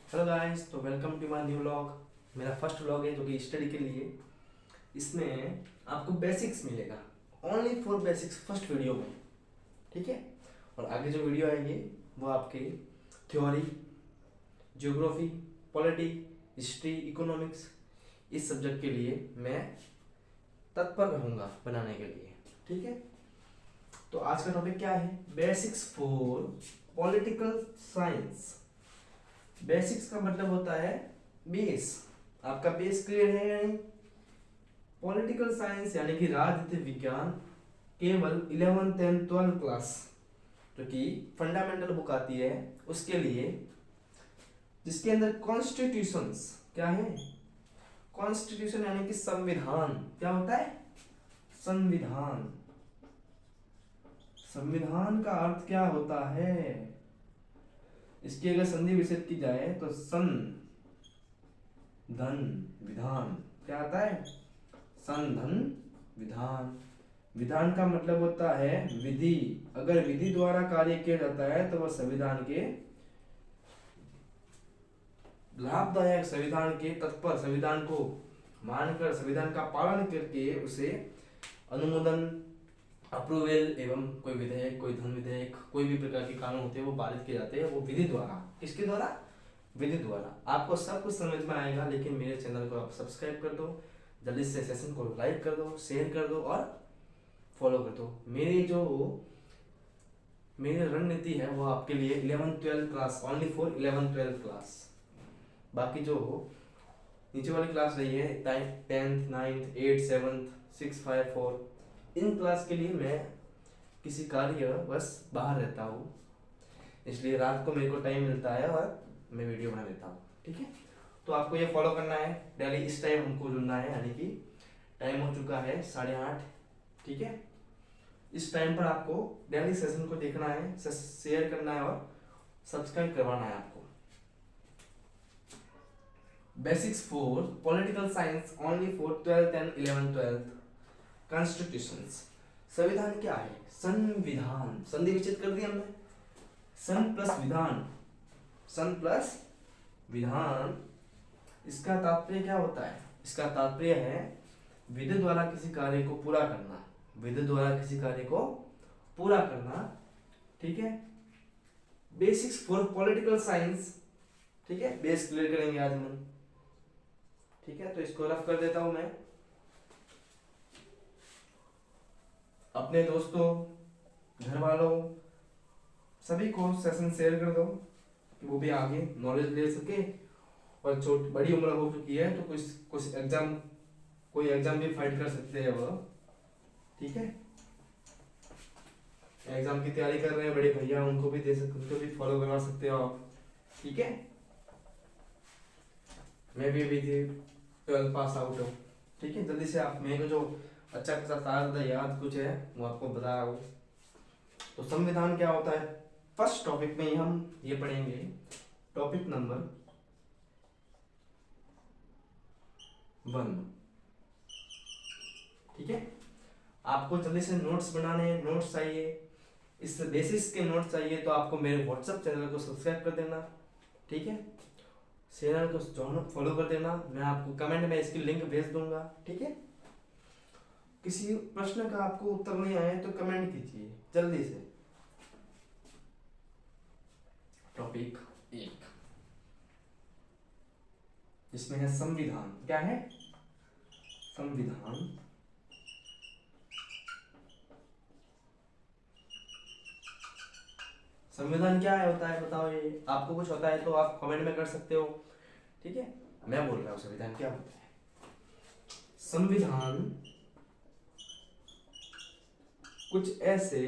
Hello guys, तो welcome to my new vlog. मेरा first vlog है जो कि स्टडी के लिए। इसमें आपको बेसिक्स मिलेगा, only for basics first video में, ठीक है। और आगे जो वीडियो आएंगे वो आपके theory, geography, polity, history, economics, इस सब्जेक्ट के लिए मैं तत्पर रहूँगा बनाने के लिए, ठीक है। तो आज का टॉपिक क्या है? Basics for political science. Basics का मतलब होता है बेस। आपका बेस क्लियर है या नहीं? पॉलिटिकल साइंस यानी कि राजनीति विज्ञान केवल 11th एंड 12th क्लास जो कि फंडामेंटल बुक आती है उसके लिए, जिसके अंदर कॉन्स्टिट्यूशंस क्या है? कॉन्स्टिट्यूशन यानी कि संविधान। क्या होता है? संविधान। संविधान का अर्थ क्या होता है? इसकी अगर संधि विच्छेद की जाए तो सन धन विधान क्या आता है? सन धन विधान। विधान का मतलब होता है विधि। अगर विधि द्वारा कार्य किया जाता है तो वह संविधान के लाभदायक, संविधान के तत्पर, संविधान को मानकर, संविधान का पालन करके उसे अनुमोदन, अप्रूवल एवं कोई विधेयक, कोई धन विधेयक, कोई भी प्रकार के कानून होते हैं वो पारित किए जाते हैं, वो विधि द्वारा। किसके द्वारा? विधि द्वारा। आपको सब कुछ समझ में आएगा, लेकिन मेरे चैनल को आप सब्सक्राइब कर दो, जल्दी से सेशन को लाइक कर दो, शेयर कर दो और फॉलो कर दो। मेरी रणनीति है वो आपके लिए 11th 12th class, only for 11th 12th class. बाकी जो नीचे वाली क्लास रही है 10th 9th 8th 7th 6 5 4, in class के लिए मैं किसी कार्य बस बाहर रहता हूँ, इसलिए रात को मेरे को टाइम मिलता है और मैं वीडियो बना देता हूँ, ठीक है। तो आपको ये फॉलो करना है डेली। इस टाइम हमको जुड़ना है, यानी कि टाइम हो चुका है 8:30, ठीक है। इस टाइम पर आपको डेली सेशन को देखना है, शेयर करना है और सब्सक्राइब करवाना है आपको। Basics for political science only for 12th and 11th 12th। Constitutions. संविधान क्या है? संविधान, संधि विच्छेद कर दिया हमने, सन प्लस विधान, सन प्लस विधान। इसका तात्पर्य क्या होता है? इसका तात्पर्य है विधि द्वारा किसी कार्य को पूरा करना, विधि द्वारा किसी कार्य को पूरा करना, ठीक है। बेसिक्स फॉर पॉलिटिकल साइंस, ठीक है। बेस क्लियर करेंगे आज हम, ठीक है। तो इसको रफ कर देता हूं मैं। अपने दोस्तों, घर वालों, सभी को सेशन शेयर कर दो कि वो भी आगे नॉलेज ले सके। और छोटी बड़ी उम्र हो चुकी है तो कुछ कुछ एग्जाम, कोई एग्जाम भी फाइट कर सकते हैं वो, ठीक है। एग्जाम की तैयारी कर रहे हैं बड़े भैया, उनको भी दे सकते, उनको भी फॉलो करवा सकते हो आप, ठीक है। मैं भी अभी 12th पास आउट हूँ, ठीक है। जल्दी से आप मेरे को जो अच्छा खासा सारा याद कुछ है वो आपको बता रहा हूँ। तो संविधान क्या होता है? फर्स्ट टॉपिक में ही हम ये पढ़ेंगे, टॉपिक नंबर 1, ठीक है। आपको जल्दी से नोट्स बनाने हैं, नोट्स चाहिए, इस बेसिस के नोट्स चाहिए तो आपको मेरे व्हाट्सएप चैनल को सब्सक्राइब कर देना, ठीक है। चैनल को जॉइन फॉलो कर देना, मैं आपको कमेंट में इसकी लिंक भेज दूंगा, ठीक है। किसी प्रश्न का आपको उत्तर नहीं आया तो कमेंट कीजिए जल्दी से। टॉपिक 1 जिसमें है संविधान। क्या है? संविधान। संविधान क्या है, होता है बताओ। ये आपको कुछ होता है तो आप कमेंट में कर सकते हो, ठीक है। मैं बोल रहा हूँ संविधान क्या होता है। संविधान कुछ ऐसे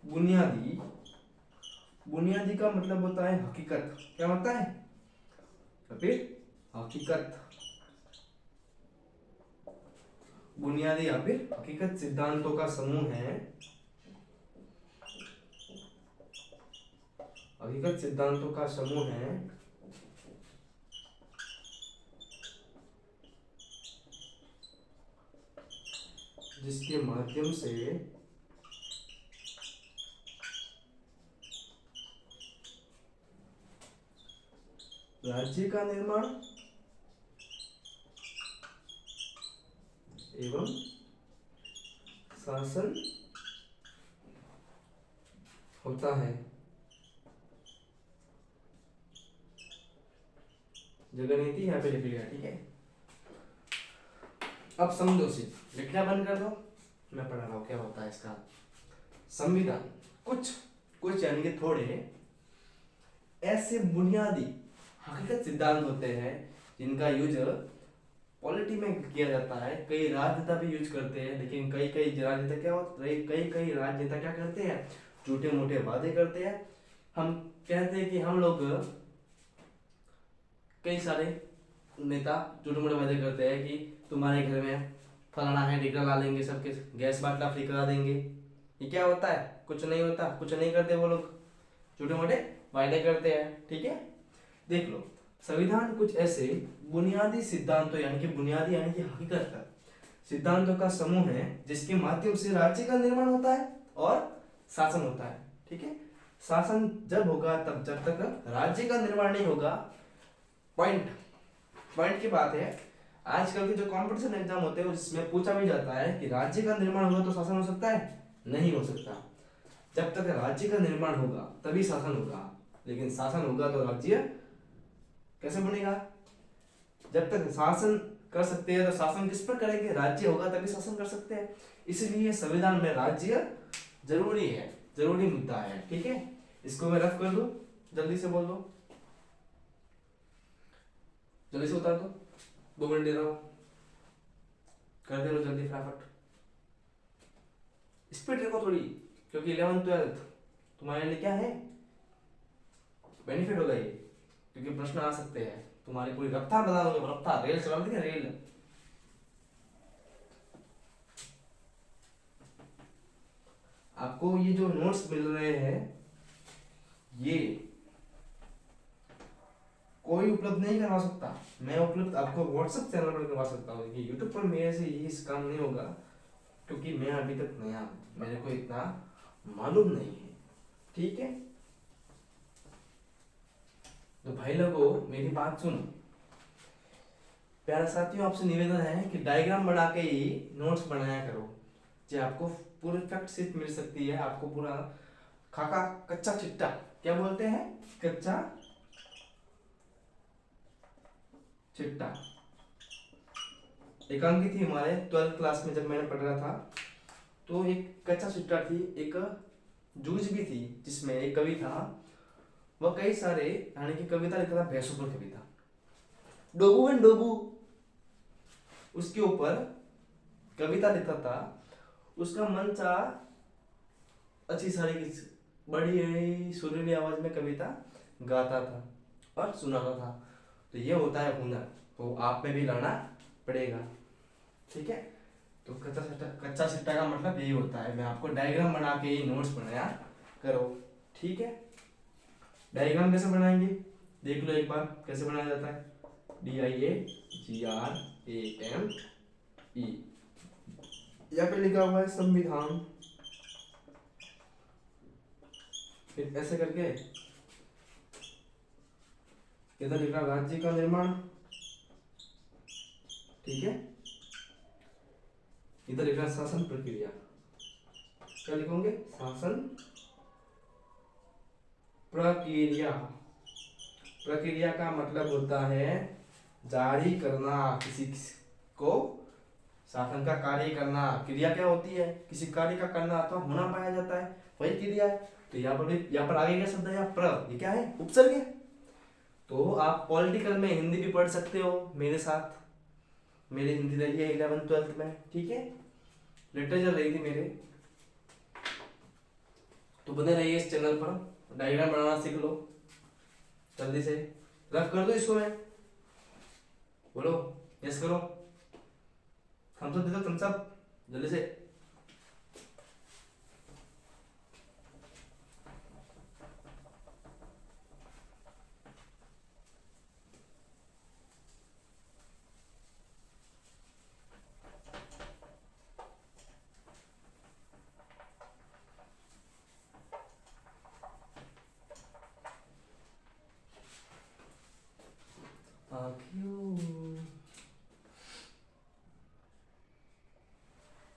बुनियादी, बुनियादी का मतलब होता है हकीकत। क्या होता है? फिर हकीकत, बुनियादी या फिर हकीकत सिद्धांतों का समूह है, हकीकत सिद्धांतों का समूह है जिसके माध्यम से राज्य का निर्माण एवं शासन होता है। जगह नीति यहाँ पे लिख लिया, ठीक है। अब समझो, सिर्फ लिखना बंद कर दो, मैं पढ़ा रहा हूँ क्या होता है इसका। संविधान कुछ कुछ यानी कि थोड़े ऐसे बुनियादी हकीकत सिद्धांत होते हैं जिनका यूज पॉलिटी में किया जाता है। कई राजनेता भी यूज करते हैं, लेकिन कई कई राजनेता क्या होता है, कई राजनेता क्या करते हैं, झूठे मोटे वादे करते हैं। हम कहते हैं कि हम लोग, कई सारे नेता झूठे मोटे वादे करते हैं कि तुम्हारे घर में फलाना है, टिकट ला लेंगे, सबके गैस बाटला फ्री करा देंगे। ये क्या होता है, कुछ नहीं होता, कुछ नहीं करते वो लोग, छोटे मोटे वायदे करते हैं, ठीक है। देख लो, संविधान कुछ ऐसे बुनियादी सिद्धांतों यानी कि बुनियादी यानी कि हकीकत सिद्धांतों का समूह है जिसके माध्यम से राज्य का निर्माण होता है और शासन होता है, ठीक है। शासन जब होगा तब, जब तक राज्य का निर्माण नहीं होगा। पॉइंट पॉइंट की बात है, आजकल के जो कंपटीशन एग्जाम होते हैं उसमें पूछा भी जाता है कि राज्य का निर्माण होगा तो शासन हो सकता है, नहीं हो सकता। जब तक राज्य का निर्माण होगा तभी शासन होगा, लेकिन शासन होगा तो राज्य कैसे बनेगा। जब तक शासन कर सकते हैं तो शासन किस पर करेंगे, राज्य होगा तभी शासन कर सकते हैं। इसलिए संविधान में राज्य जरूरी है, जरूरी मुद्दा है, ठीक है। इसको मैं रफ कर दूं, जल्दी से बोल दो, जल्दी से उतार दो, 2 मिनट दे रहा हूं, कर दे लो जल्दी फटाफट, स्पीड रखो थोड़ी, क्योंकि 11th 12th तुम्हारे लिए क्या है, बेनिफिट होगा ये, क्योंकि प्रश्न आ सकते हैं। तुम्हारी पूरी रफ्तार बता दोगे, रफ्तार रेल चला देंगे, रेल। आपको ये जो नोट्स मिल रहे हैं ये कोई उपलब्ध नहीं करवा सकता, मैं उपलब्ध आपको व्हाट्सएप चैनल पर करवा सकता हूँ। ये यूट्यूब पर मेरे से ये काम नहीं होगा, क्योंकि मैं अभी तक नया हूँ, मेरे को इतना मालूम नहीं है, ठीक है। तो भाई लोगों मेरी बात सुनो, प्यारे साथियों, आपसे निवेदन है कि डायग्राम बना के ही नोट्स बनाया करो, जो आपको पूरी फैक्ट शीट मिल सकती है। आपको पूरा खाका कच्चा चिट्टा, क्या बोलते हैं, कच्चा चिट्टा। एक अंक थी हमारे 12th क्लास में जब मैंने पढ़ रहा था, तो एक कच्चा चिट्टा थी, एक जूझ भी थी, जिसमें एक कवि था, वह कई सारे यानी कि कविता लिखता था, भैंसों पर कविता, डोबू एंड डोबू, उसके ऊपर कविता लिखता था। उसका मन चाह अच्छी सारी बड़ी सुरीली आवाज में कविता गाता था और सुनाता था। तो ये होता है हुनर, तो आप में भी लाना पड़ेगा, ठीक है। तो कच्चा सिट्टा का मतलब यही होता है, मैं आपको डायग्राम बना के ही नोट्स बनाया करो, ठीक है। डायग्राम कैसे बनाएंगे देख लो एक बार, कैसे बनाया जाता है। DIAGRAME, यहाँ पे लिखा हुआ है संविधान, फिर ऐसे करके इधर लिखा राज्य का निर्माण, ठीक है। इधर लिखा शासन प्रक्रिया, क्या लिखोगे, शासन प्रक्रिया। प्रक्रिया का मतलब होता है जारी करना, किसी को शासन का कार्य करना। क्रिया क्या होती है, किसी कार्य का करना अथवा होना पाया जाता है, वही क्रिया है। तो यहाँ पर आगे क्या शब्द है, ये क्या है, उपसर्ग है। तो आप पॉलिटिकल में हिंदी भी पढ़ सकते हो मेरे साथ, मेरी हिंदी रही है 11th 12th में, ठीक है। लिटरेचर रही थी मेरे, तो बने रहिए इस चैनल पर, डायग्राम बनाना सीख लो, जल्दी से रफ कर दो इसको, मैं बोलो यस करो, थम्स अप दे दो, थम्स अप जल्दी से।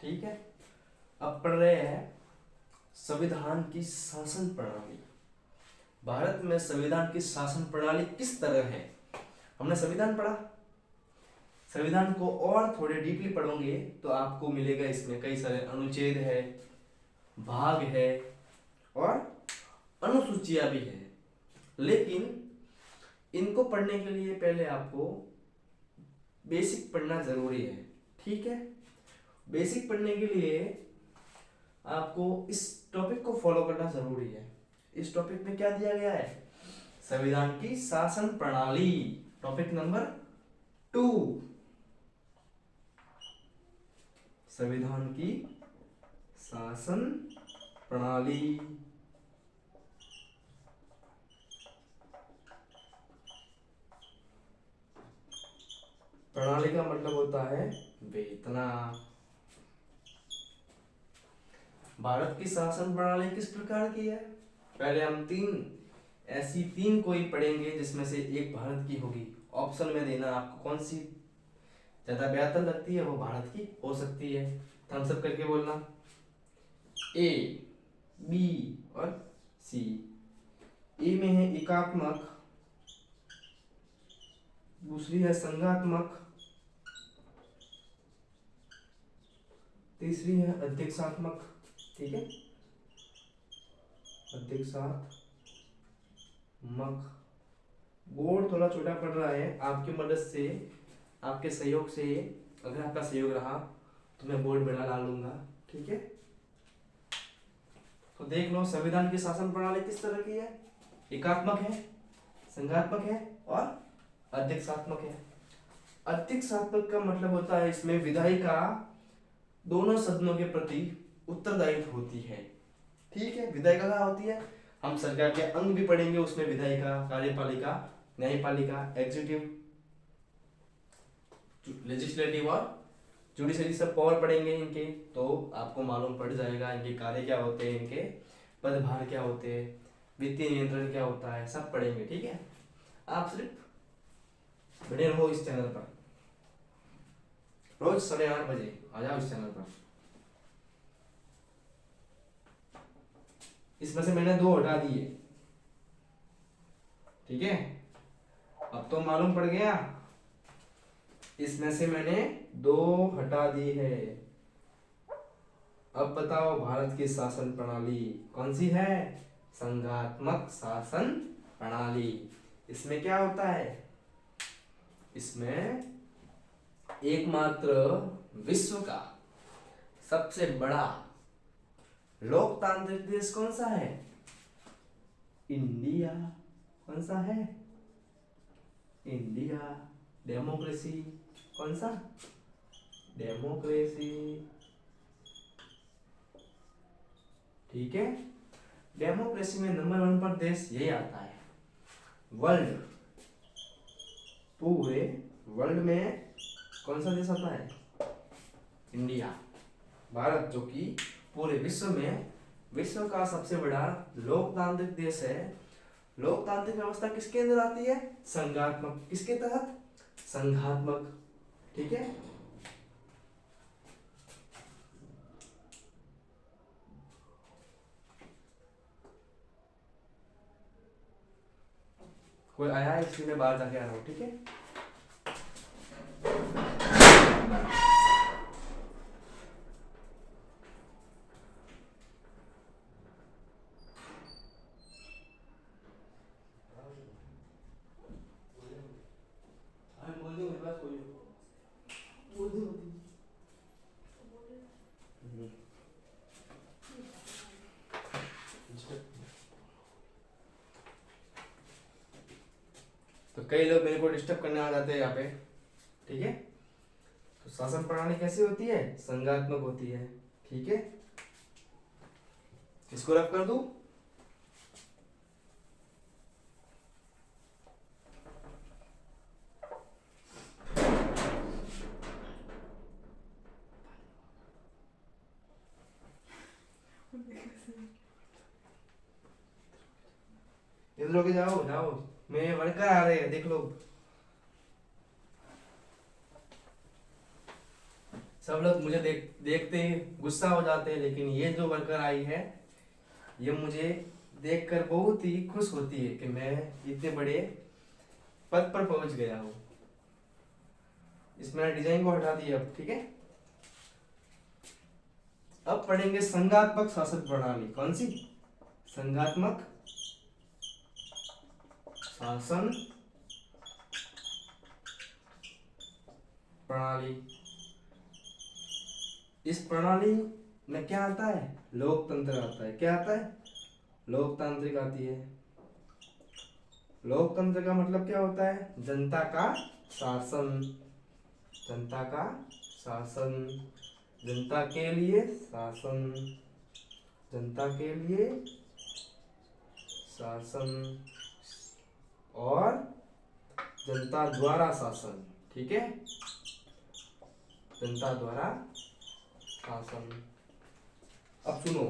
ठीक है। अब पढ़ रहे हैं संविधान की शासन प्रणाली। भारत में संविधान की शासन प्रणाली किस तरह है। हमने संविधान पढ़ा, संविधान को और थोड़े डीपली पढ़ोगे तो आपको मिलेगा इसमें कई सारे अनुच्छेद है, भाग है और अनुसूचियां भी है। लेकिन इनको पढ़ने के लिए पहले आपको बेसिक पढ़ना जरूरी है। ठीक है, बेसिक पढ़ने के लिए आपको इस टॉपिक को फॉलो करना जरूरी है। इस टॉपिक में क्या दिया गया है, संविधान की शासन प्रणाली, टॉपिक नंबर 2, संविधान की शासन प्रणाली। प्रणाली का मतलब होता है वेतना। भारत की शासन प्रणाली किस प्रकार की है, पहले हम ऐसी तीन कोई पढ़ेंगे जिसमें से एक भारत की होगी। ऑप्शन में देना आपको कौन सी ज्यादा बेहतर लगती है, वो भारत की हो सकती है। थम्स अप करके बोलना, ए, बी और सी। ए में है एकात्मक, दूसरी है संघात्मक, तीसरी है अध्यक्षात्मक। ठीक है, अध्यक्षात्मक। बोर्ड थोड़ा छोटा पड़ रहा है, आपकी मदद से, आपके सहयोग से, अगर आपका सहयोग रहा तो मैं बोर्ड बड़ा ला लूंगा। ठीक है, तो देख लो संविधान की शासन प्रणाली किस तरह की है, एकात्मक है, संघात्मक है और अध्यक्षात्मक है। अध्यक्षात्मक का मतलब होता है इसमें विधायिका दोनों सदनों के प्रति उत्तरदायित्व होती है। ठीक है, विधायिका क्या होती है, हम सरकार के अंग भी पढ़ेंगे उसमें, विधायिका, कार्यपालिका, न्यायपालिका, एग्जीक्यूटिव, लेजिस्लेटिव और जुडिशरी, सब पावर पढ़ेंगे इनके, तो आपको मालूम पड़ जाएगा इनके कार्य क्या होते हैं, इनके पदभार क्या होते हैं, वित्तीय नियंत्रण क्या होता है, सब पढ़ेंगे। ठीक है, आप सिर्फ बने रहो इस चैनल पर, रोज 8:30 बजे आ जाओ इस चैनल पर। इसमें से मैंने 2 हटा दिए। ठीक है, अब तो मालूम पड़ गया, इसमें से मैंने 2 हटा दी है। अब बताओ भारत की शासन प्रणाली कौन सी है, संघात्मक शासन प्रणाली। इसमें क्या होता है, इसमें एकमात्र विश्व का सबसे बड़ा लोकतांत्रिक देश कौन सा है, इंडिया। कौन सा है, इंडिया। डेमोक्रेसी, कौन सा, डेमोक्रेसी। ठीक है, डेमोक्रेसी में नंबर 1 पर देश यही आता है। वर्ल्ड, पूरे वर्ल्ड में कौन सा देश आता है, इंडिया, भारत, जो कि पूरे विश्व में विश्व का सबसे बड़ा लोकतांत्रिक देश है। लोकतांत्रिक व्यवस्था किसके अंदर आती है, संघात्मक। किसके तहत, संघात्मक। ठीक है, कोई आया है इसलिए मैं बाहर जाके आ रहा हूँ। ठीक है, तो कई लोग मेरे को डिस्टर्ब करने आ जाते हैं यहाँ पे। ठीक है, तो शासन प्रणाली कैसी होती है, संघात्मक होती है। ठीक है, इसको रख कर दूं, इधर होके जाओ जाओ, मेरे वर्कर आ रहे हैं, देख लो। सब लोग मुझे देखते ही गुस्सा हो जाते हैं, लेकिन ये जो वर्कर आई है ये मुझे देखकर बहुत ही खुश होती है कि मैं इतने बड़े पद पर पहुंच गया हूँ। इसमें डिजाइन को हटा दिया अब, ठीक है। अब पढ़ेंगे संघात्मक शासन प्रणाली। कौन सी? संघात्मक शासन प्रणाली। इस प्रणाली में क्या आता है? लोकतंत्र आता है। क्या आता है? लोकतांत्रिक आती है। लोकतंत्र का मतलब क्या होता है? जनता का शासन। जनता का शासन, जनता के लिए शासन, जनता के लिए शासन और जनता द्वारा शासन। ठीक है, जनता द्वारा शासन। अब सुनो,